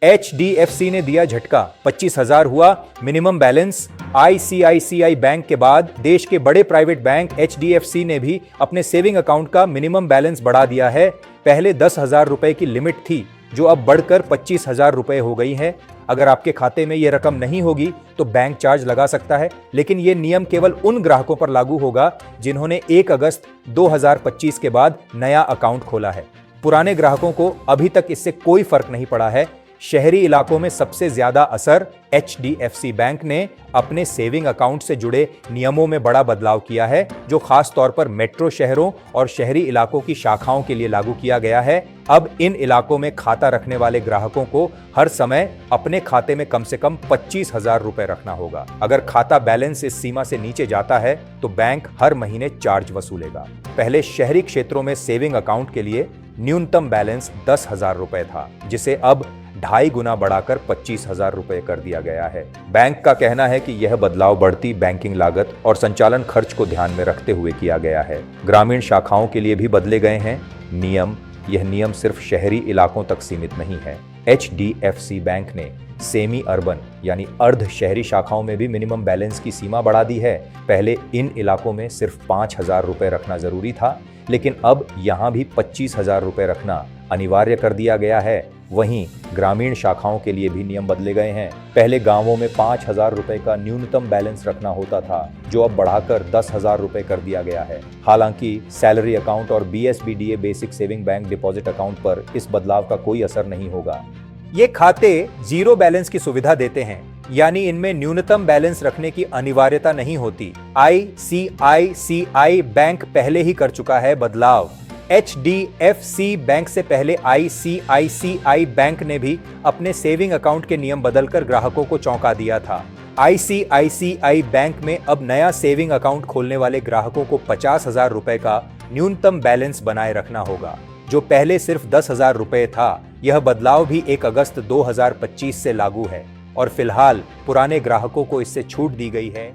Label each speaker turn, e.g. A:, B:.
A: HDFC ने दिया झटका, 25,000 हुआ मिनिमम बैलेंस। ICICI बैंक के बाद देश के बड़े प्राइवेट बैंक HDFC ने भी अपने सेविंग अकाउंट का मिनिमम बैलेंस बढ़ा दिया है। पहले 10,000 रुपए की लिमिट थी, जो अब बढ़कर 25,000 रुपए हो गई है। अगर आपके खाते में यह रकम नहीं होगी तो बैंक चार्ज लगा सकता है, लेकिन यह नियम केवल उन ग्राहकों पर लागू होगा जिन्होंने 1 अगस्त 2025 के बाद नया अकाउंट खोला है। पुराने ग्राहकों को अभी तक इससे कोई फर्क नहीं पड़ा है। शहरी इलाकों में सबसे ज्यादा असर HDFC बैंक ने अपने सेविंग अकाउंट से जुड़े नियमों में बड़ा बदलाव किया है, जो खास तौर पर मेट्रो शहरों और शहरी इलाकों की शाखाओं के लिए लागू किया गया है। अब इन इलाकों में खाता रखने वाले ग्राहकों को हर समय अपने खाते में कम से कम 25,000 रुपए रखना होगा। अगर खाता बैलेंस इस सीमा से नीचे जाता है तो बैंक हर महीने चार्ज वसूलेगा। पहले शहरी क्षेत्रों में सेविंग अकाउंट के लिए न्यूनतम बैलेंस 10,000 रुपए था, जिसे अब 2.5 गुना बढ़ाकर 25,000 रुपए कर दिया गया है। बैंक का कहना है कि यह बदलाव बढ़ती बैंकिंग लागत और संचालन खर्च को ध्यान में रखते हुए किया गया है। ग्रामीण शाखाओं के लिए भी बदले गए हैं नियम। यह नियम सिर्फ शहरी इलाकों तक सीमित नहीं है। HDFC बैंक ने सेमी अर्बन यानी अर्ध शहरी शाखाओं में भी मिनिमम बैलेंस की सीमा बढ़ा दी है। पहले इन इलाकों में सिर्फ 5,000 रुपए रखना जरूरी था, लेकिन अब यहां भी 25,000 रुपए रखना अनिवार्य कर दिया गया है। वहीं ग्रामीण शाखाओं के लिए भी नियम बदले गए हैं। पहले गांवों में 5,000 रुपए का न्यूनतम बैलेंस रखना होता था, जो अब बढ़ाकर 10,000 रुपए कर दिया गया है। हालांकि सैलरी अकाउंट और BSBDA basic saving bank deposit account पर इस बदलाव का कोई असर नहीं होगा। ये खाते जीरो बैलेंस की सुविधा देते हैं, यानी इनमें न्यूनतम बैलेंस रखने की अनिवार्यता नहीं होती। ICICI बैंक पहले ही कर चुका है बदलाव। HDFC बैंक से पहले ICICI बैंक ने भी अपने सेविंग अकाउंट के नियम बदलकर ग्राहकों को चौंका दिया था। ICICI बैंक में अब नया सेविंग अकाउंट खोलने वाले ग्राहकों को 50,000 रुपए का न्यूनतम बैलेंस बनाए रखना होगा, जो पहले सिर्फ 10,000 रुपए था। यह बदलाव भी 1 अगस्त 2025 से लागू है और फिलहाल पुराने ग्राहकों को इससे छूट दी गई है।